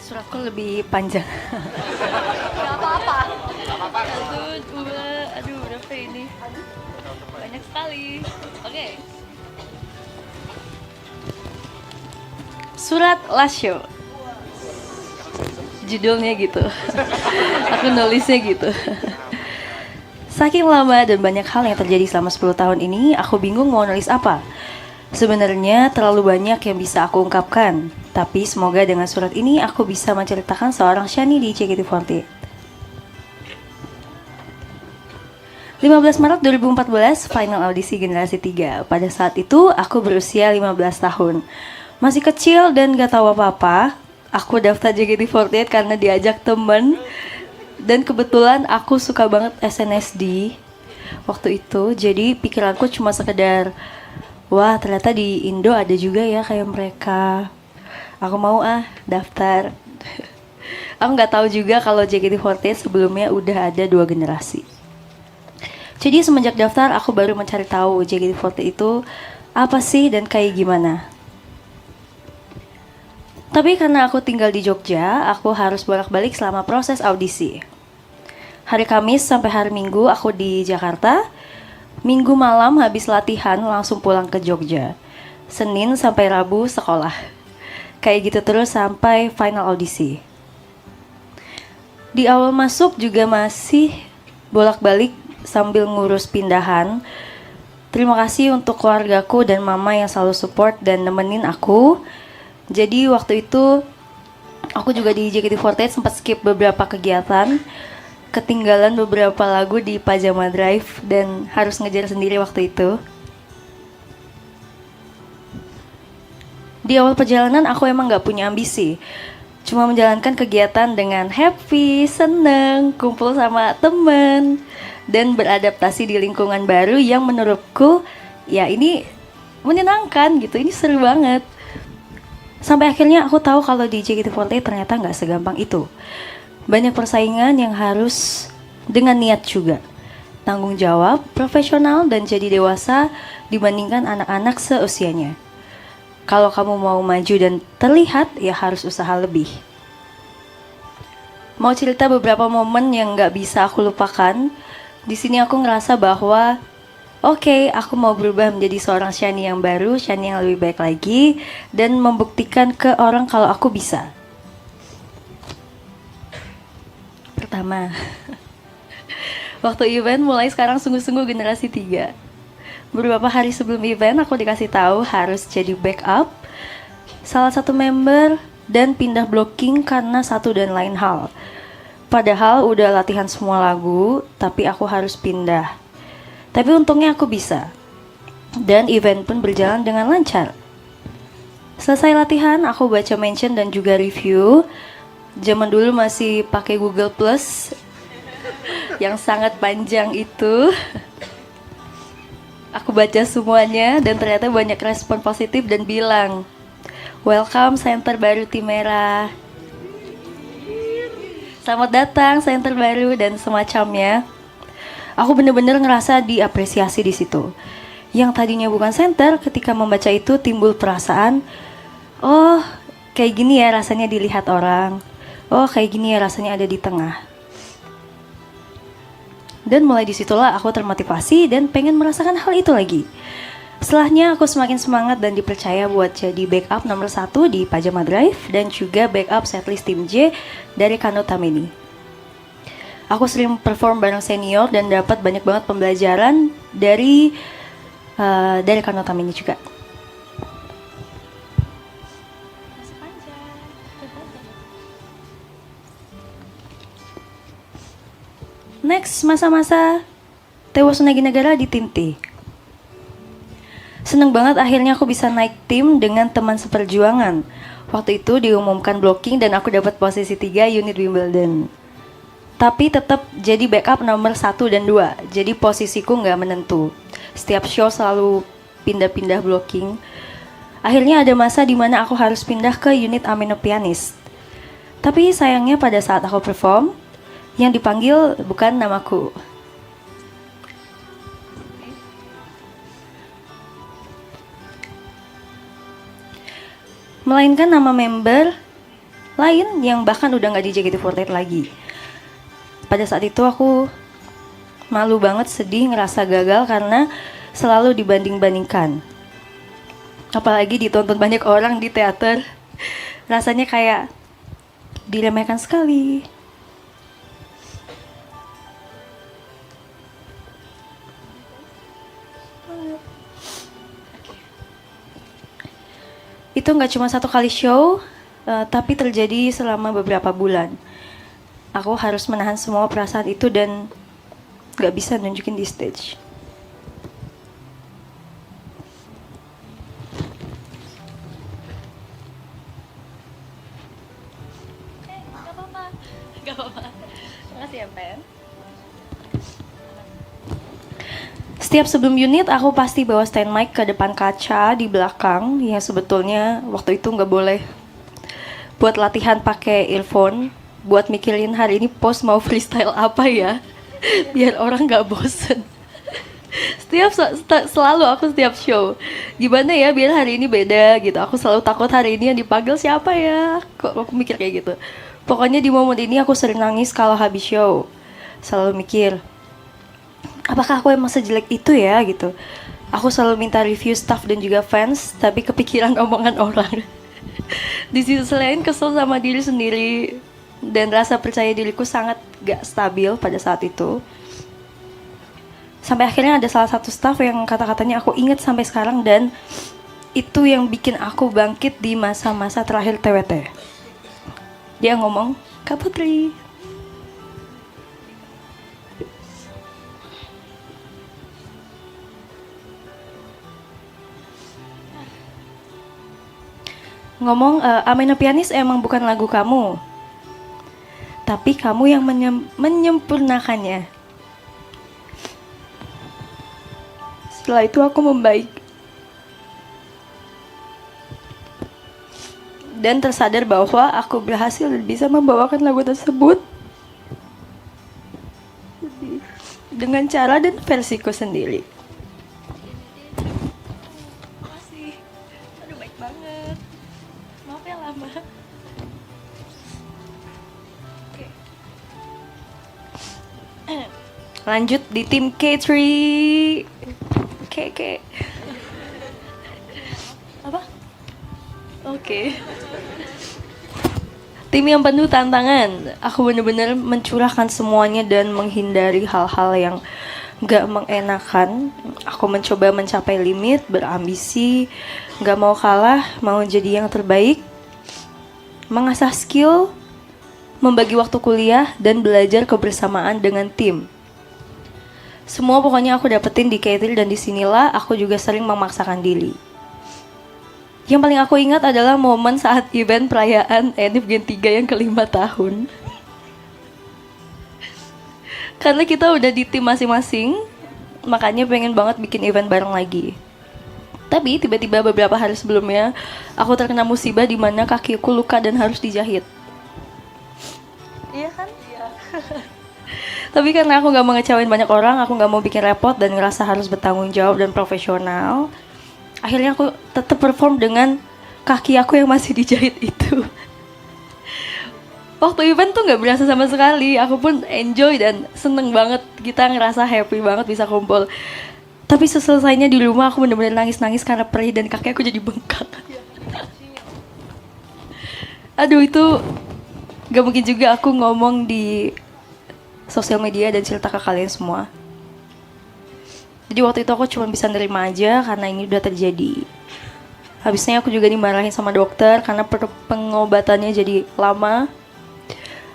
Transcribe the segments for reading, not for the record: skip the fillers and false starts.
Suratku lebih panjang. Gak apa-apa. Satu, dua, aduh berapa ini? Banyak sekali. Oke. Surat Lasyo. Judulnya gitu. Aku nulisnya gitu. Saking lama dan banyak hal yang terjadi selama 10 tahun ini, aku bingung mau nulis apa. Sebenarnya terlalu banyak yang bisa aku ungkapkan, tapi semoga dengan surat ini aku bisa menceritakan seorang Shani di JKT48. 15 Maret 2014, final audisi generasi 3. Pada saat itu, aku berusia 15 tahun. Masih kecil dan gak tahu apa-apa. Aku daftar JKT48 karena diajak temen. Dan kebetulan aku suka banget SNSD waktu itu. Jadi pikiranku cuma sekedar, wah ternyata di Indo ada juga ya kayak mereka. Aku mau daftar. Aku nggak tahu juga kalau JKT48 sebelumnya udah ada 2 generasi. Jadi semenjak daftar aku baru mencari tahu JKT48 itu apa sih dan kayak gimana. Tapi karena aku tinggal di Jogja, aku harus bolak-balik selama proses audisi. Hari Kamis sampai hari Minggu aku di Jakarta. Minggu malam habis latihan langsung pulang ke Jogja. Senin sampai Rabu sekolah. Kayak gitu terus sampai final audisi. Di awal masuk juga masih bolak-balik sambil ngurus pindahan. Terima kasih untuk keluargaku dan mama yang selalu support dan nemenin aku. Jadi waktu itu aku juga di JKT48 sempat skip beberapa kegiatan. Ketinggalan beberapa lagu di Pajama Drive dan harus ngejar sendiri waktu itu. Di awal perjalanan aku emang gak punya ambisi. Cuma menjalankan kegiatan dengan happy, seneng, kumpul sama temen, dan beradaptasi di lingkungan baru yang menurutku ya ini menyenangkan gitu, ini seru banget. Sampai akhirnya aku tahu kalau di JKT48 ternyata gak segampang itu. Banyak persaingan yang harus dengan niat juga. Tanggung jawab, profesional, dan jadi dewasa dibandingkan anak-anak seusianya. Kalau kamu mau maju dan terlihat, ya harus usaha lebih. Mau cerita beberapa momen yang gak bisa aku lupakan. Di sini aku ngerasa bahwa oke, aku mau berubah menjadi seorang Shani yang baru, Shani yang lebih baik lagi, dan membuktikan ke orang kalau aku bisa. Pertama, waktu event mulai sekarang sungguh-sungguh generasi 3. Beberapa hari sebelum event aku dikasih tahu harus jadi backup salah satu member dan pindah blocking karena satu dan lain hal. Padahal udah latihan semua lagu, tapi aku harus pindah. Tapi untungnya aku bisa. Dan event pun berjalan dengan lancar. Selesai latihan, aku baca mention dan juga review. Zaman dulu masih pakai Google Plus yang sangat panjang itu. Aku baca semuanya dan ternyata banyak respon positif dan bilang, welcome center baru Tim Merah. Selamat datang center baru dan semacamnya. Aku benar-benar ngerasa diapresiasi di situ. Yang tadinya bukan center, ketika membaca itu timbul perasaan, oh kayak gini ya rasanya dilihat orang. Oh kayak gini ya rasanya ada di tengah. Dan mulai disitulah aku termotivasi dan pengen merasakan hal itu lagi. Setelahnya aku semakin semangat dan dipercaya buat jadi backup nomor 1 di Pajama Drive dan juga backup setlist tim J dari Kano Tamini. Aku sering perform bareng senior dan dapat banyak banget pembelajaran dari Kano Tamini juga. Next, masa-masa Tewas Naginegara di tim T. Seneng banget akhirnya aku bisa naik tim dengan teman seperjuangan. Waktu itu diumumkan blocking dan aku dapat posisi 3 unit Wimbledon. Tapi tetap jadi backup nomor 1 dan 2. Jadi posisiku nggak menentu. Setiap show selalu pindah-pindah blocking. Akhirnya ada masa di mana aku harus pindah ke unit amino pianist. Tapi sayangnya pada saat aku perform, yang dipanggil bukan namaku. Melainkan nama member lain yang bahkan udah nggak di JKT48 lagi. Pada saat itu aku malu banget, sedih, ngerasa gagal karena selalu dibanding-bandingkan. Apalagi ditonton banyak orang di teater. Rasanya kayak diremehkan sekali. Itu nggak cuma satu kali show, tapi terjadi selama beberapa bulan. Aku harus menahan semua perasaan itu dan nggak bisa nunjukin di stage. Gak apa-apa. Makasih ya, Pen. Setiap sebelum unit, aku pasti bawa stand mic ke depan kaca di belakang, yang sebetulnya waktu itu nggak boleh. Buat latihan pakai earphone, buat mikirin hari ini pos mau freestyle apa ya, biar orang nggak bosen. Selalu aku setiap show, gimana ya biar hari ini beda gitu. Aku selalu takut hari ini yang dipanggil siapa ya. Kok aku mikir kayak gitu. Pokoknya di momen ini aku sering nangis kalau habis show. Selalu mikir, apakah aku emang sejelek itu ya gitu. Aku selalu minta review staff dan juga fans, tapi kepikiran omongan orang. Di sisi lain kesel sama diri sendiri dan rasa percaya diriku sangat gak stabil pada saat itu. Sampai akhirnya ada salah satu staff yang kata-katanya aku ingat sampai sekarang, dan itu yang bikin aku bangkit di masa-masa terakhir TWT. Dia ngomong, Kak Putri, Ameno Pianis emang bukan lagu kamu, tapi kamu yang menyempurnakannya. Setelah itu aku membaik dan tersadar bahwa aku berhasil dan bisa membawakan lagu tersebut dengan cara dan versiku sendiri. Makasih. Aduh, baik banget. Maaf ya lama. Oke. Lanjut di tim K3. K. Apa? Oke. Tim yang penuh tantangan. Aku benar-benar mencurahkan semuanya dan menghindari hal-hal yang gak mengenakan. Aku mencoba mencapai limit, berambisi, gak mau kalah, mau jadi yang terbaik, mengasah skill, membagi waktu kuliah, dan belajar kebersamaan dengan tim. Semua pokoknya aku dapetin di K3, dan disinilah aku juga sering memaksakan diri. Yang paling aku ingat adalah momen saat event perayaan ENIF Gen 3 yang ke-5 tahun. Karena kita udah di tim masing-masing, makanya pengen banget bikin event bareng lagi. Tapi tiba-tiba beberapa hari sebelumnya, aku terkena musibah di mana kakiku luka dan harus dijahit. Iya kan? Iya. Tapi karena aku gak mau ngecewain banyak orang, aku gak mau bikin repot dan ngerasa harus bertanggung jawab dan profesional, akhirnya aku tetap perform dengan kaki aku yang masih dijahit itu. Waktu event tuh gak berasa sama sekali. Aku pun enjoy dan seneng banget. Kita ngerasa happy banget bisa kumpul. Tapi seselesainya di rumah aku bener-bener nangis-nangis karena perih dan kaki aku jadi bengkak. Aduh, itu gak mungkin juga aku ngomong di sosial media dan cerita ke kalian semua. Jadi waktu itu aku cuma bisa nerima aja karena ini udah terjadi. Habisnya aku juga dimarahin sama dokter karena pengobatannya jadi lama.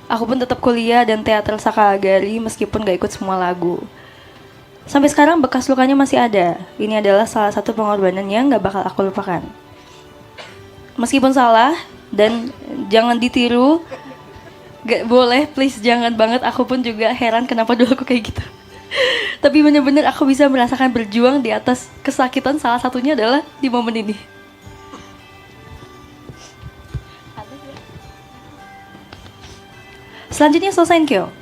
Aku pun tetap kuliah dan teater Sakagari meskipun gak ikut semua lagu. Sampai sekarang bekas lukanya masih ada. Ini adalah salah satu pengorbanan yang gak bakal aku lupakan. Meskipun salah dan jangan ditiru, gak boleh, please jangan banget. Aku pun juga heran kenapa dulu aku kayak gitu. Tapi bener-bener aku bisa merasakan berjuang di atas kesakitan, salah satunya adalah di momen ini. Selanjutnya Sosenkyo.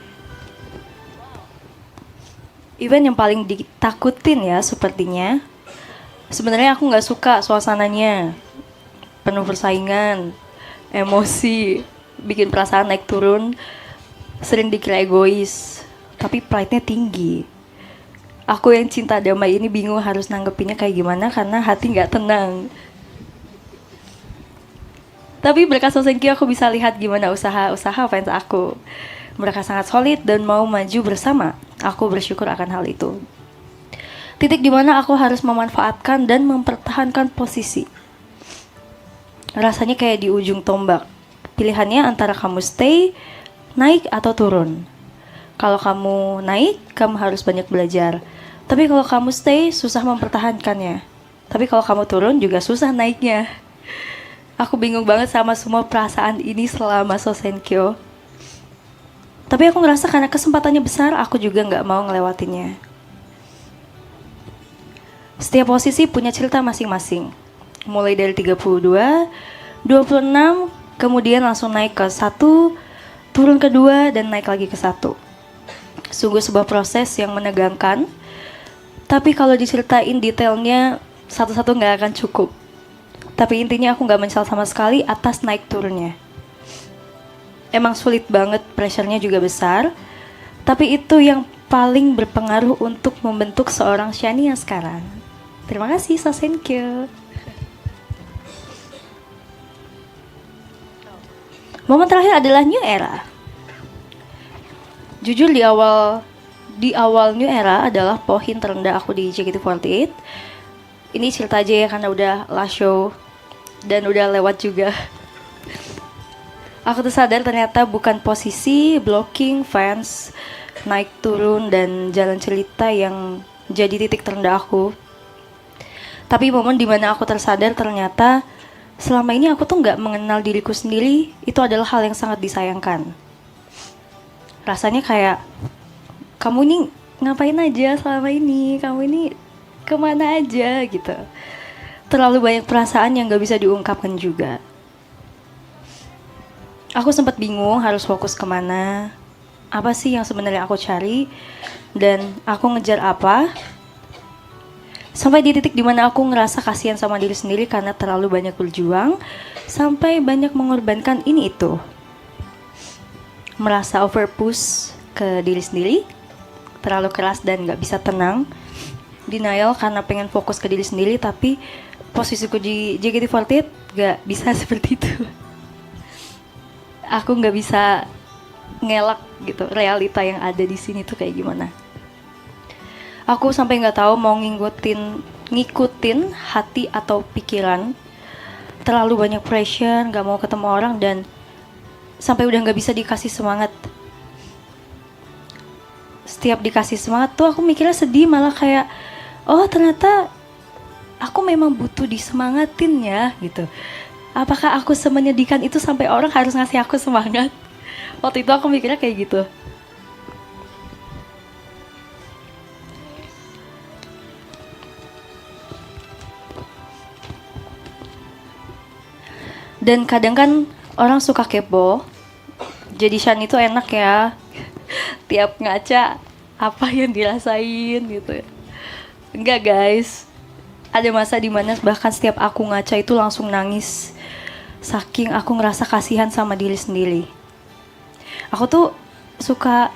Event yang paling ditakutin ya sepertinya. Sebenarnya aku gak suka suasananya. Penuh persaingan, emosi, bikin perasaan naik turun, sering dikira egois, tapi pride-nya tinggi. Aku yang cinta damai ini bingung harus nanggepinnya kayak gimana karena hati nggak tenang. Tapi berkat Sosenkyo aku bisa lihat gimana usaha-usaha fans aku. Mereka sangat solid dan mau maju bersama. Aku bersyukur akan hal itu. Titik dimana aku harus memanfaatkan dan mempertahankan posisi. Rasanya kayak di ujung tombak. Pilihannya antara kamu stay, naik atau turun. Kalau kamu naik, kamu harus banyak belajar. Tapi kalau kamu stay, susah mempertahankannya. Tapi kalau kamu turun juga susah naiknya. Aku bingung banget sama semua perasaan ini selama Sosenkyo. Tapi aku ngerasa karena kesempatannya besar, aku juga nggak mau ngelewatinnya. Setiap posisi punya cerita masing-masing. Mulai dari 32, 26, kemudian langsung naik ke 1, turun ke 2, dan naik lagi ke 1. Sungguh sebuah proses yang menegangkan. Tapi kalau diceritain detailnya, satu-satu nggak akan cukup. Tapi intinya aku gak menyesal sama sekali atas naik turunnya. Emang sulit banget, pressure-nya juga besar. Tapi itu yang paling berpengaruh untuk membentuk seorang Shania sekarang. Terima kasih, Sosenkyo. Momen terakhir adalah New Era. Jujur di awal New Era adalah poin terendah aku di JKT48. Ini cerita aja ya karena udah last show dan udah lewat juga. Aku tuh sadar ternyata bukan posisi, blocking, fans, naik turun, dan jalan cerita yang jadi titik terendah aku. Tapi momen dimana aku tersadar ternyata selama ini aku tuh gak mengenal diriku sendiri, itu adalah hal yang sangat disayangkan. Rasanya kayak, kamu ini ngapain aja selama ini, kamu ini kemana aja gitu. Terlalu banyak perasaan yang gak bisa diungkapkan juga. Aku sempat bingung harus fokus kemana, apa sih yang sebenarnya aku cari, dan aku ngejar apa. Sampai di titik dimana aku ngerasa kasihan sama diri sendiri karena terlalu banyak berjuang, sampai banyak mengorbankan ini itu. Merasa overpush ke diri sendiri, terlalu keras dan gak bisa tenang. Denial karena pengen fokus ke diri sendiri, tapi posisiku di JKT48 gak bisa seperti itu. Aku gak bisa ngelak gitu realita yang ada di sini tuh kayak gimana. Aku sampai gak tahu mau ngikutin hati atau pikiran. Terlalu banyak pressure, gak mau ketemu orang, dan sampai udah gak bisa dikasih semangat. Setiap dikasih semangat tuh aku mikirnya sedih, malah kayak, oh ternyata aku memang butuh disemangatin ya gitu. Apakah aku semenyedihkan itu sampai orang harus ngasih aku semangat? Waktu itu aku mikirnya kayak gitu. Dan kadang kan orang suka kepo. Jadi Shan itu enak ya. Tiap ngaca apa yang dirasain gitu. Enggak guys. Ada masa dimana bahkan setiap aku ngaca itu langsung nangis. Saking aku ngerasa kasihan sama diri sendiri. Aku tuh suka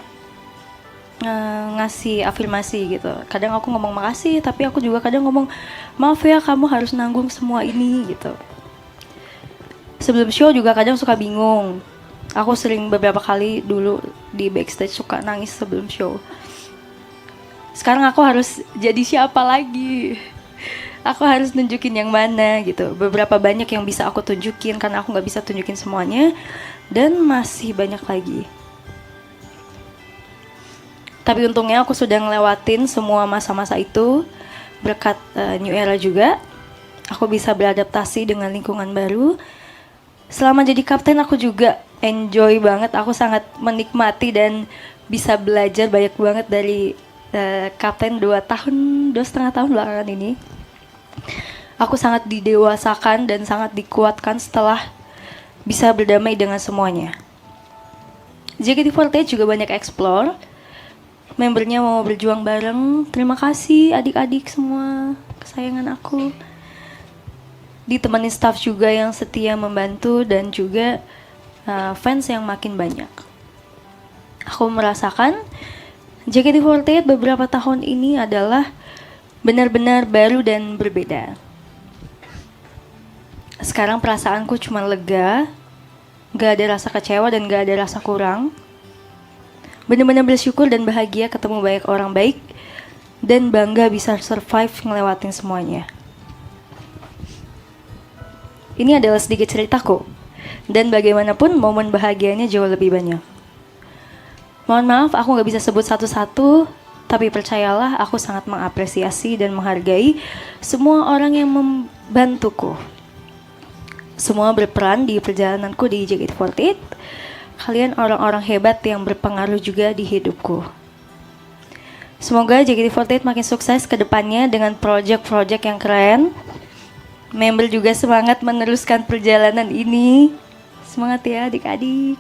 ngasih afirmasi gitu. Kadang aku ngomong makasih, tapi aku juga kadang ngomong maaf ya kamu harus nanggung semua ini gitu. Sebelum show juga kadang suka bingung. Aku sering beberapa kali dulu di backstage suka nangis sebelum show. Sekarang aku harus jadi siapa lagi? Aku harus nunjukin yang mana gitu. Beberapa banyak yang bisa aku tunjukin karena aku gak bisa tunjukin semuanya. Dan masih banyak lagi. Tapi untungnya aku sudah ngelewatin semua masa-masa itu. Berkat New Era juga. Aku bisa beradaptasi dengan lingkungan baru. Selama jadi kapten aku juga enjoy banget. Aku sangat menikmati dan bisa belajar banyak banget dari kapten 2,5 tahun belakangan ini. Aku sangat didewasakan dan sangat dikuatkan setelah bisa berdamai dengan semuanya. JKT48 juga banyak explore. Membernya mau berjuang bareng. Terima kasih adik-adik semua, kesayangan aku. Ditemani staff juga yang setia membantu dan juga fans yang makin banyak. Aku merasakan JKT48 beberapa tahun ini adalah benar-benar baru dan berbeda. Sekarang perasaanku cuma lega, gak ada rasa kecewa dan gak ada rasa kurang. Benar-benar bersyukur dan bahagia ketemu banyak orang baik dan bangga bisa survive ngelewatin semuanya. Ini adalah sedikit ceritaku, dan bagaimanapun momen bahagianya jauh lebih banyak. Mohon maaf aku gak bisa sebut satu-satu, tapi percayalah aku sangat mengapresiasi dan menghargai semua orang yang membantuku. Semua berperan di perjalananku di JKT48. Kalian orang-orang hebat yang berpengaruh juga di hidupku. Semoga JKT48 makin sukses ke depannya dengan project-project yang keren. Member juga semangat meneruskan perjalanan ini. Semangat ya adik-adik.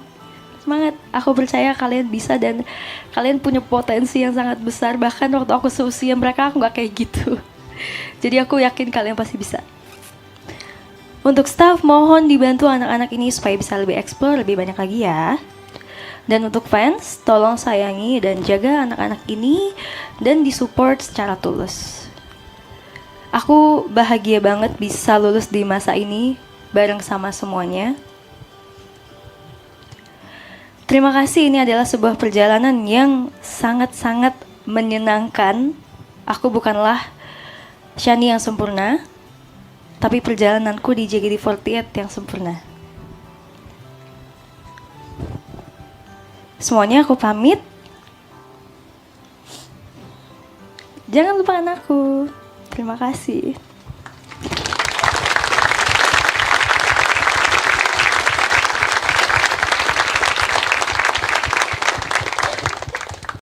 Semangat, aku percaya kalian bisa dan kalian punya potensi yang sangat besar. Bahkan waktu aku seusia mereka aku gak kayak gitu. Jadi aku yakin kalian pasti bisa. Untuk staff, mohon dibantu anak-anak ini supaya bisa lebih explore lebih banyak lagi ya. Dan untuk fans, tolong sayangi dan jaga anak-anak ini dan disupport secara tulus. Aku bahagia banget bisa lulus di masa ini bareng sama semuanya. Terima kasih, ini adalah sebuah perjalanan yang sangat-sangat menyenangkan. Aku bukanlah Shani yang sempurna, tapi perjalananku di JKT48 yang sempurna. Semuanya aku pamit. Jangan lupa anakku. Terima kasih.